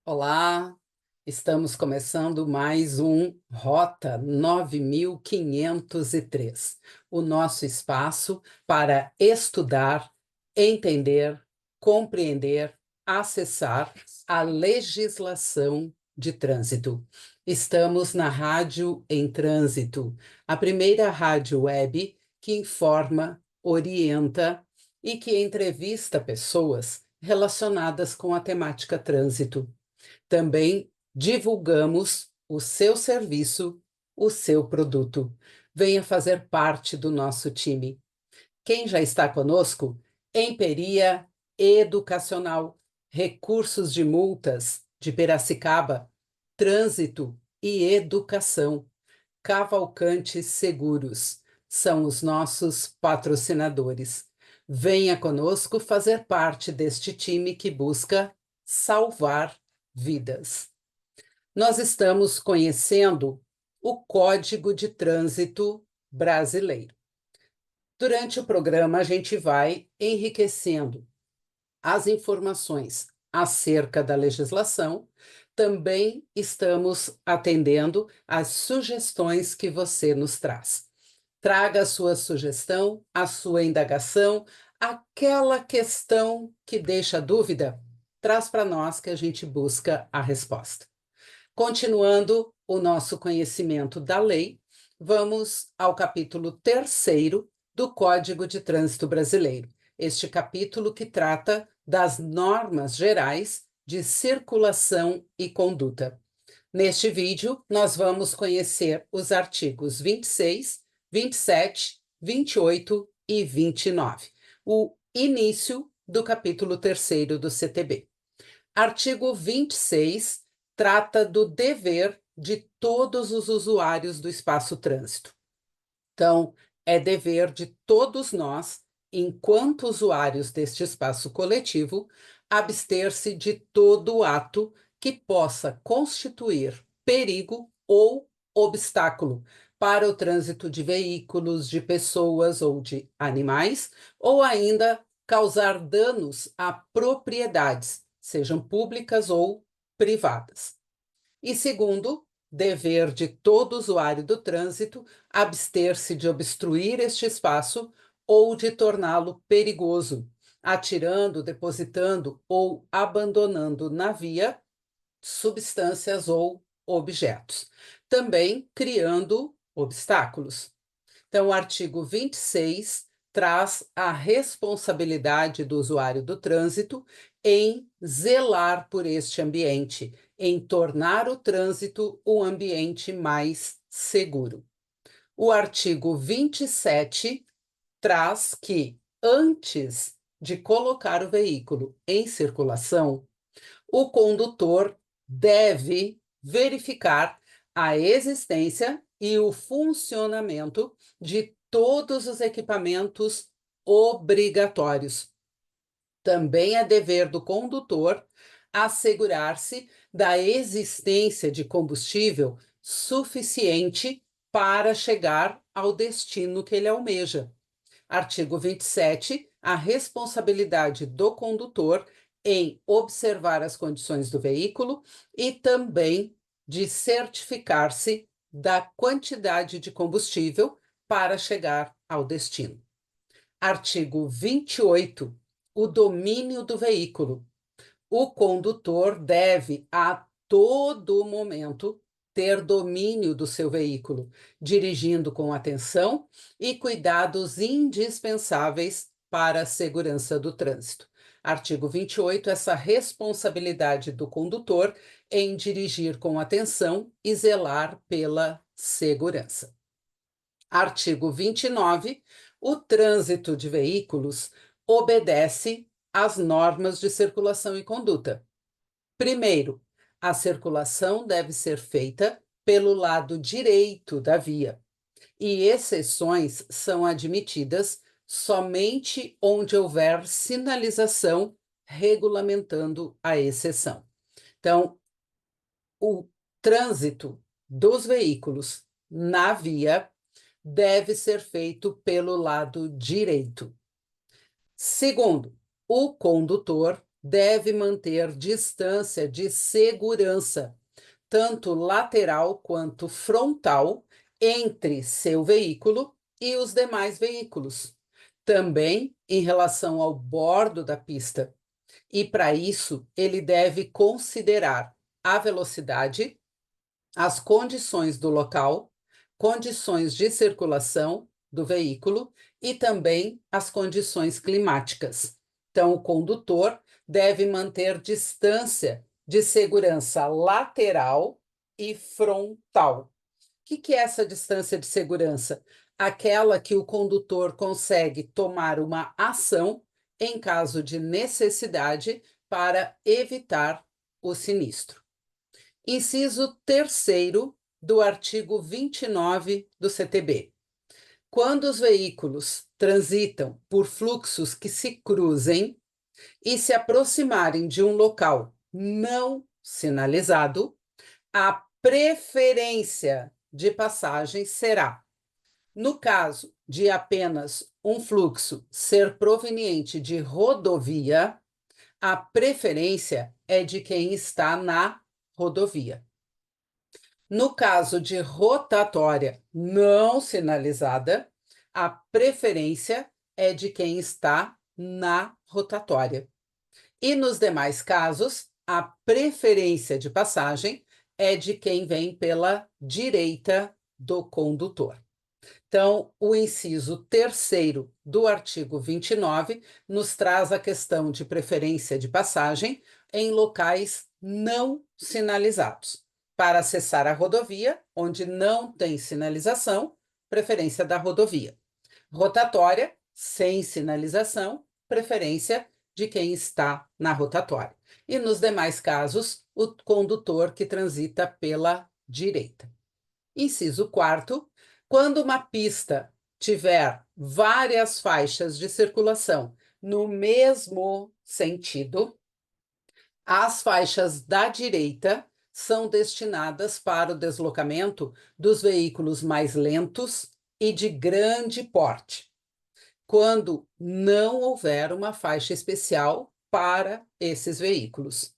Olá, estamos começando mais um Rota 9503, o nosso espaço para estudar, entender, compreender, acessar a legislação de trânsito. Estamos na Rádio em Trânsito, a primeira rádio web que informa, orienta e que entrevista pessoas relacionadas com a temática trânsito. Também divulgamos o seu serviço, o seu produto. Venha fazer parte do nosso time. Quem já está conosco? Emperia Educacional, Recursos de Multas de Piracicaba, Trânsito e Educação, Cavalcante Seguros. São os nossos patrocinadores. Venha conosco fazer parte deste time que busca salvar vidas. Nós estamos conhecendo o Código de Trânsito Brasileiro. Durante o programa, a gente vai enriquecendo as informações acerca da legislação. Também estamos atendendo às sugestões que você nos traz. Traga a sua sugestão, a sua indagação, aquela questão que deixa dúvida, traz para nós que a gente busca a resposta. Continuando o nosso conhecimento da lei, vamos ao capítulo 3º do Código de Trânsito Brasileiro. Este capítulo que trata das normas gerais de circulação e conduta. Neste vídeo, nós vamos conhecer os artigos 26, 27, 28 e 29, o início do capítulo 3º do CTB. Artigo 26 trata do dever de todos os usuários do espaço trânsito. Então, é dever de todos nós, enquanto usuários deste espaço coletivo, abster-se de todo ato que possa constituir perigo ou obstáculo para o trânsito de veículos, de pessoas ou de animais, ou ainda causar danos a propriedades, sejam públicas ou privadas. E segundo, dever de todo usuário do trânsito abster-se de obstruir este espaço ou de torná-lo perigoso, atirando, depositando ou abandonando na via substâncias ou objetos, também criando obstáculos. Então, o artigo 26 traz a responsabilidade do usuário do trânsito em zelar por este ambiente, em tornar o trânsito um ambiente mais seguro. O artigo 27 traz que, antes de colocar o veículo em circulação, o condutor deve verificar a existência e o funcionamento de todos os equipamentos obrigatórios. Também é dever do condutor assegurar-se da existência de combustível suficiente para chegar ao destino que ele almeja. Artigo 27, a responsabilidade do condutor em observar as condições do veículo e também de certificar-se da quantidade de combustível para chegar ao destino. Artigo 28, o domínio do veículo. O condutor deve, a todo momento, ter domínio do seu veículo, dirigindo com atenção e cuidados indispensáveis para a segurança do trânsito. Artigo 28, essa responsabilidade do condutor em dirigir com atenção e zelar pela segurança. Artigo 29, o trânsito de veículos obedece às normas de circulação e conduta. Primeiro, a circulação deve ser feita pelo lado direito da via, e exceções são admitidas somente onde houver sinalização regulamentando a exceção. Então, o trânsito dos veículos na via deve ser feito pelo lado direito. Segundo, o condutor deve manter distância de segurança, tanto lateral quanto frontal, entre seu veículo e os demais veículos. Também em relação ao bordo da pista. E para isso, ele deve considerar a velocidade, as condições do local, condições de circulação do veículo e também as condições climáticas. Então, o condutor deve manter distância de segurança lateral e frontal. O que é essa distância de segurança? Aquela que o condutor consegue tomar uma ação em caso de necessidade para evitar o sinistro. Inciso 3º do artigo 29 do CTB. Quando os veículos transitam por fluxos que se cruzem e se aproximarem de um local não sinalizado, a preferência de passagem será, no caso de apenas um fluxo ser proveniente de rodovia, a preferência é de quem está na rodovia. No caso de rotatória não sinalizada, a preferência é de quem está na rotatória. E nos demais casos, a preferência de passagem é de quem vem pela direita do condutor. Então, o inciso 3º do artigo 29 nos traz a questão de preferência de passagem em locais não sinalizados. Para acessar a rodovia, onde não tem sinalização, preferência da rodovia. Rotatória, sem sinalização, preferência de quem está na rotatória. E nos demais casos, o condutor que transita pela direita. Inciso 4º, quando uma pista tiver várias faixas de circulação no mesmo sentido, as faixas da direita são destinadas para o deslocamento dos veículos mais lentos e de grande porte, quando não houver uma faixa especial para esses veículos.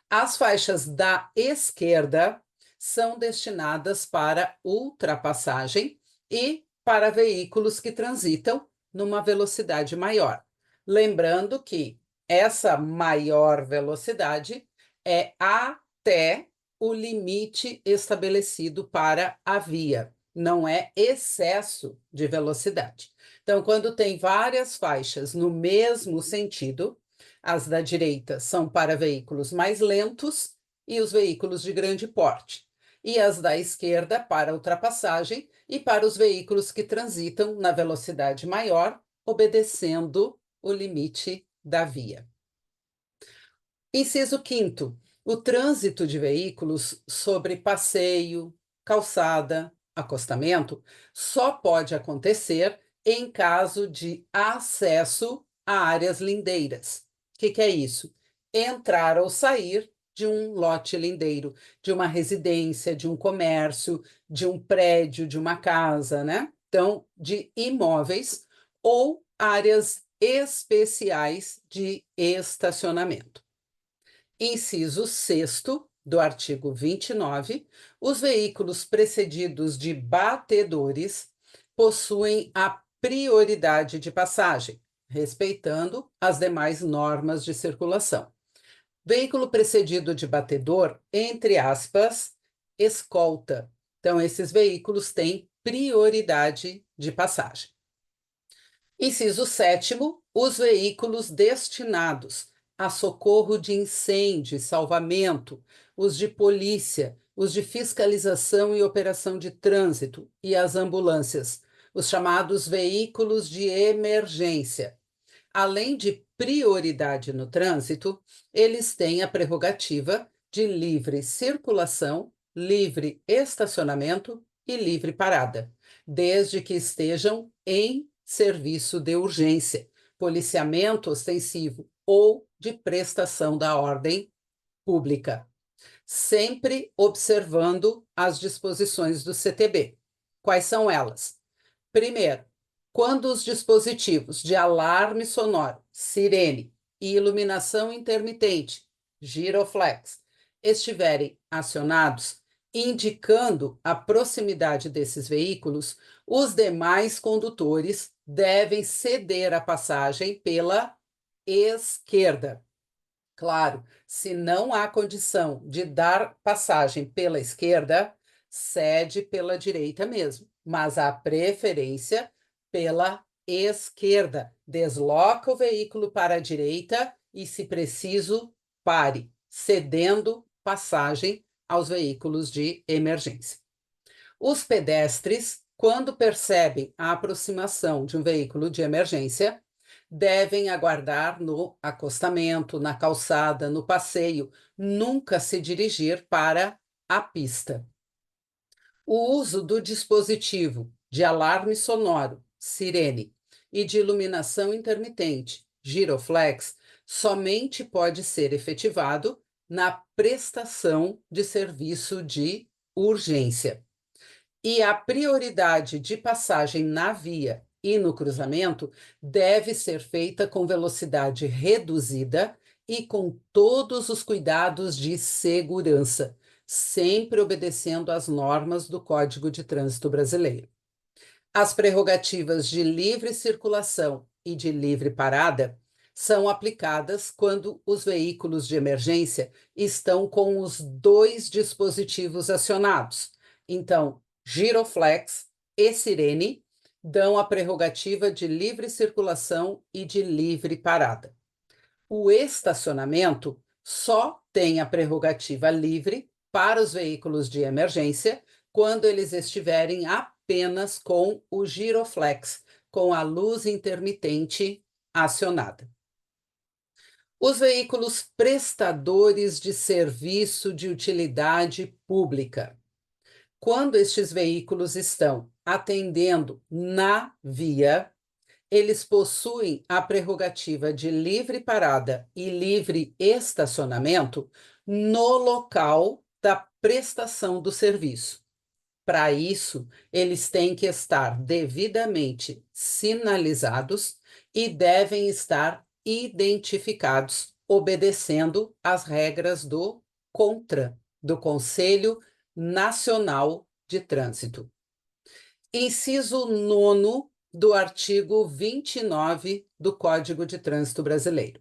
As faixas da esquerda são destinadas para ultrapassagem e para veículos que transitam numa velocidade maior. Lembrando que essa maior velocidade é até o limite estabelecido para a via, não é excesso de velocidade. Então, quando tem várias faixas no mesmo sentido, as da direita são para veículos mais lentos e os veículos de grande porte, e as da esquerda para ultrapassagem e para os veículos que transitam na velocidade maior, obedecendo o limite da via. Inciso 5º. O trânsito de veículos sobre passeio, calçada, acostamento, só pode acontecer em caso de acesso a áreas lindeiras. O que é isso? Entrar ou sair de um lote lindeiro, de uma residência, de um comércio, de um prédio, de uma casa, né? Então, de imóveis ou áreas especiais de estacionamento. Inciso 6º do artigo 29, os veículos precedidos de batedores possuem a prioridade de passagem, respeitando as demais normas de circulação. Veículo precedido de batedor, entre aspas, escolta. Então, esses veículos têm prioridade de passagem. Inciso 7º, os veículos destinados a socorro de incêndio e salvamento, os de polícia, os de fiscalização e operação de trânsito e as ambulâncias, os chamados veículos de emergência. Além de prioridade no trânsito, eles têm a prerrogativa de livre circulação, livre estacionamento e livre parada, desde que estejam em serviço de urgência, policiamento ostensivo ou de prestação da ordem pública, sempre observando as disposições do CTB. Quais são elas? Primeiro, quando os dispositivos de alarme sonoro, sirene, e iluminação intermitente, giroflex, estiverem acionados, indicando a proximidade desses veículos, os demais condutores devem ceder a passagem pela esquerda. Claro, se não há condição de dar passagem pela esquerda, cede pela direita mesmo, mas a preferência pela esquerda. Desloca o veículo para a direita e, se preciso, pare, cedendo passagem aos veículos de emergência. Os pedestres, quando percebem a aproximação de um veículo de emergência, devem aguardar no acostamento, na calçada, no passeio, nunca se dirigir para a pista. O uso do dispositivo de alarme sonoro, sirene, e de iluminação intermitente, giroflex, somente pode ser efetivado na prestação de serviço de urgência. E a prioridade de passagem na via e no cruzamento deve ser feita com velocidade reduzida e com todos os cuidados de segurança, sempre obedecendo às normas do Código de Trânsito Brasileiro. As prerrogativas de livre circulação e de livre parada são aplicadas quando os veículos de emergência estão com os dois dispositivos acionados. Então, giroflex e sirene dão a prerrogativa de livre circulação e de livre parada. O estacionamento só tem a prerrogativa livre para os veículos de emergência quando eles estiverem apenas com o giroflex, com a luz intermitente acionada. Os veículos prestadores de serviço de utilidade pública. Quando estes veículos estão atendendo na via, eles possuem a prerrogativa de livre parada e livre estacionamento no local da prestação do serviço. Para isso, eles têm que estar devidamente sinalizados e devem estar identificados, obedecendo às regras do CONTRAN, do Conselho Nacional de Trânsito. Inciso 9º do artigo 29 do Código de Trânsito Brasileiro.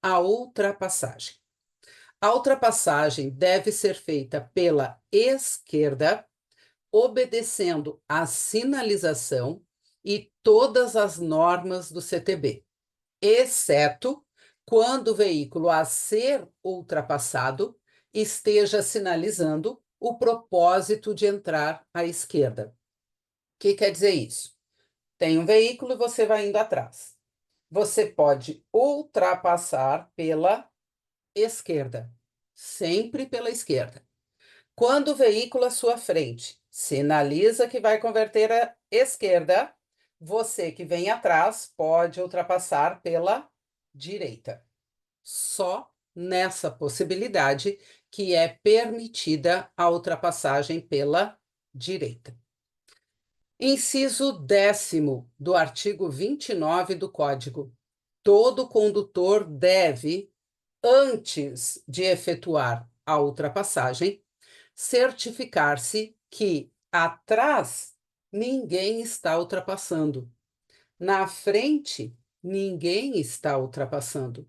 A ultrapassagem. A ultrapassagem deve ser feita pela esquerda, obedecendo à sinalização e todas as normas do CTB, exceto quando o veículo a ser ultrapassado esteja sinalizando o propósito de entrar à esquerda. O que quer dizer isso? Tem um veículo e você vai indo atrás. Você pode ultrapassar pela esquerda, sempre pela esquerda. Quando o veículo à sua frente sinaliza que vai converter à esquerda, você que vem atrás pode ultrapassar pela direita. Só nessa possibilidade que é permitida a ultrapassagem pela direita. Inciso 10º do artigo 29 do Código. Todo condutor deve, antes de efetuar a ultrapassagem, certificar-se que atrás ninguém está ultrapassando, na frente ninguém está ultrapassando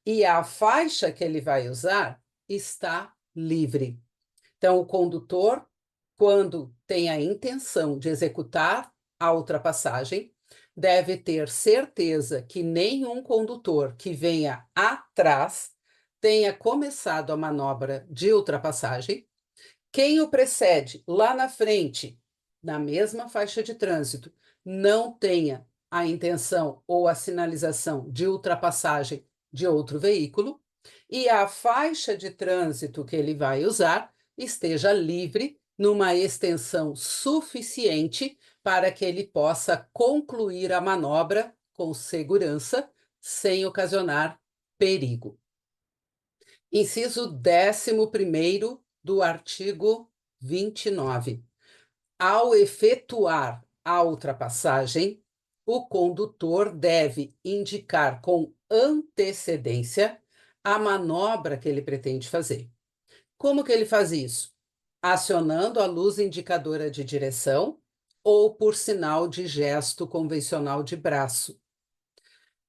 e a faixa que ele vai usar está livre. Então, o condutor, quando tem a intenção de executar a ultrapassagem, deve ter certeza que nenhum condutor que venha atrás tenha começado a manobra de ultrapassagem. Quem o precede lá na frente, na mesma faixa de trânsito, não tenha a intenção ou a sinalização de ultrapassagem de outro veículo, e a faixa de trânsito que ele vai usar esteja livre numa extensão suficiente para que ele possa concluir a manobra com segurança, sem ocasionar perigo. Inciso 11º do artigo 29. Ao efetuar a ultrapassagem, o condutor deve indicar com antecedência a manobra que ele pretende fazer. Como que ele faz isso? Acionando a luz indicadora de direção ou por sinal de gesto convencional de braço.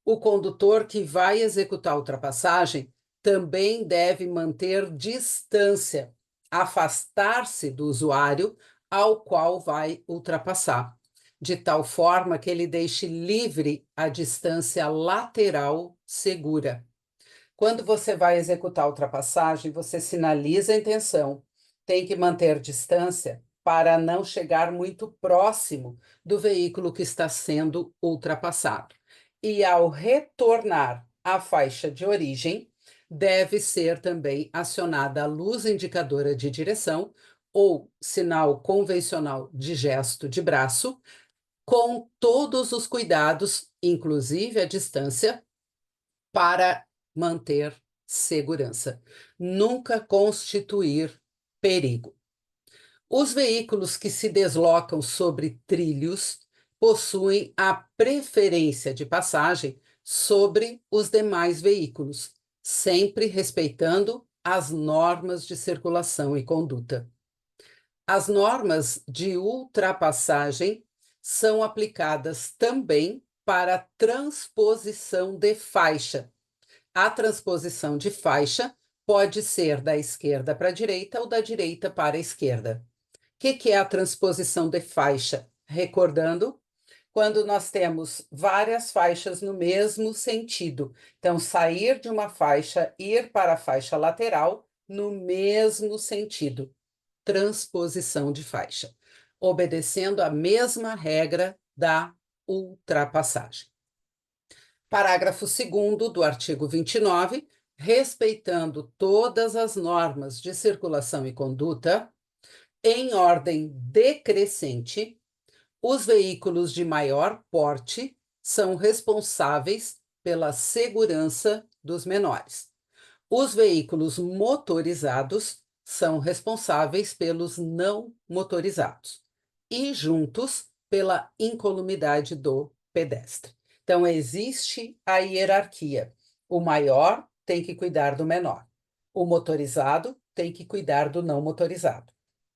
O condutor que vai executar a ultrapassagem também deve manter distância, afastar-se do usuário ao qual vai ultrapassar, de tal forma que ele deixe livre a distância lateral segura. Quando você vai executar a ultrapassagem, você sinaliza a intenção, tem que manter distância para não chegar muito próximo do veículo que está sendo ultrapassado. E ao retornar à faixa de origem, deve ser também acionada a luz indicadora de direção ou sinal convencional de gesto de braço, com todos os cuidados, inclusive a distância, para manter segurança. Nunca constituir perigo. Os veículos que se deslocam sobre trilhos possuem a preferência de passagem sobre os demais veículos, sempre respeitando as normas de circulação e conduta. As normas de ultrapassagem são aplicadas também para transposição de faixa. A transposição de faixa pode ser da esquerda para a direita ou da direita para a esquerda. O que é a transposição de faixa? Recordando, quando nós temos várias faixas no mesmo sentido. Então, sair de uma faixa, ir para a faixa lateral no mesmo sentido. Transposição de faixa, obedecendo a mesma regra da ultrapassagem. Parágrafo 2º do artigo 29, respeitando todas as normas de circulação e conduta, em ordem decrescente, os veículos de maior porte são responsáveis pela segurança dos menores. Os veículos motorizados são responsáveis pelos não motorizados e juntos pela incolumidade do pedestre. Então, existe a hierarquia. O maior tem que cuidar do menor. O motorizado tem que cuidar do não motorizado.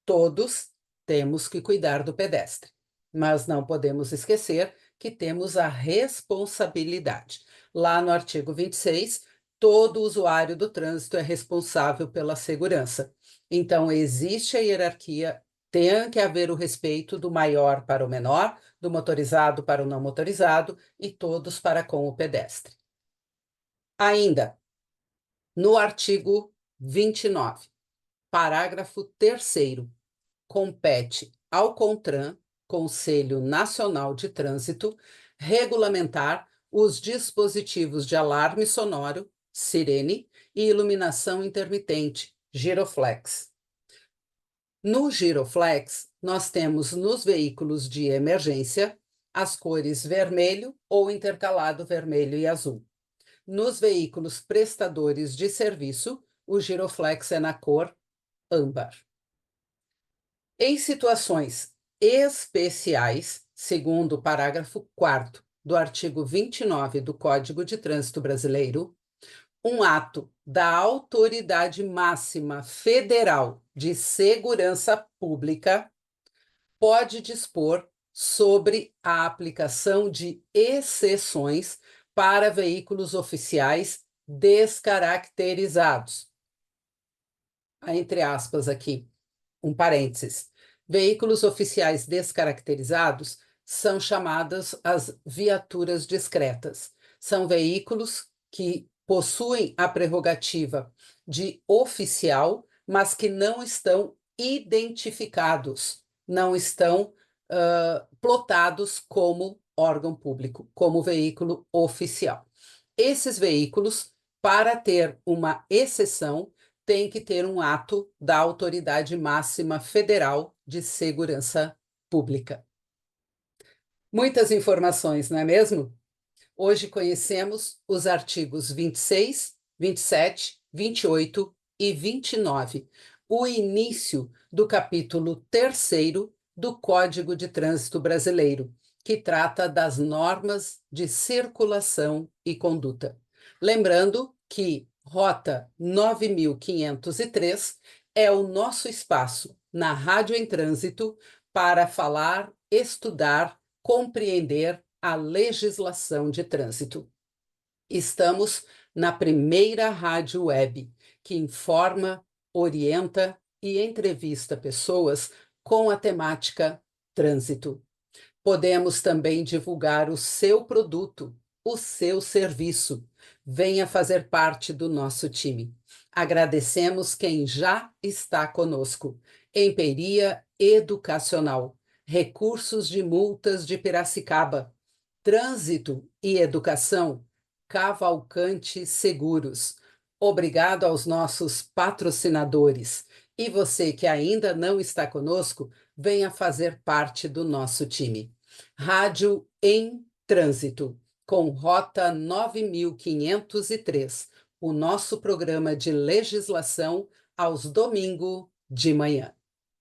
Todos temos que cuidar do pedestre, mas não podemos esquecer que temos a responsabilidade. Lá no artigo 26, todo usuário do trânsito é responsável pela segurança. Então, existe a hierarquia, tem que haver o respeito do maior para o menor, do motorizado para o não motorizado e todos para com o pedestre. Ainda, no artigo 29, parágrafo 3º, compete ao CONTRAN, Conselho Nacional de Trânsito, regulamentar os dispositivos de alarme sonoro, sirene e iluminação intermitente, giroflex. No giroflex, nós temos nos veículos de emergência as cores vermelho ou intercalado vermelho e azul. Nos veículos prestadores de serviço, o giroflex é na cor âmbar. Em situações especiais, segundo o parágrafo 4º do artigo 29 do Código de Trânsito Brasileiro, um ato da Autoridade Máxima Federal de Segurança Pública pode dispor sobre a aplicação de exceções para veículos oficiais descaracterizados. Entre aspas aqui, um parênteses. Veículos oficiais descaracterizados são chamadas as viaturas discretas. São veículos que possuem a prerrogativa de oficial, mas que não estão identificados, não estão plotados como órgão público, como veículo oficial. Esses veículos, para ter uma exceção, tem que ter um ato da Autoridade Máxima Federal de Segurança Pública. Muitas informações, não é mesmo? Hoje conhecemos os artigos 26, 27, 28 e 29, o início do capítulo 3º do Código de Trânsito Brasileiro, que trata das normas de circulação e conduta. Lembrando que Rota 9503 é o nosso espaço na Rádio em Trânsito para falar, estudar, compreender a legislação de trânsito. Estamos na primeira rádio web que informa, orienta e entrevista pessoas com a temática trânsito. Podemos também divulgar o seu produto, o seu serviço. Venha fazer parte do nosso time. Agradecemos quem já está conosco. Emperia Educacional, Recursos de Multas de Piracicaba, Trânsito e Educação, Cavalcante Seguros. Obrigado aos nossos patrocinadores. E você que ainda não está conosco, venha fazer parte do nosso time. Rádio em Trânsito, com Rota 9503, o nosso programa de legislação aos domingos de manhã.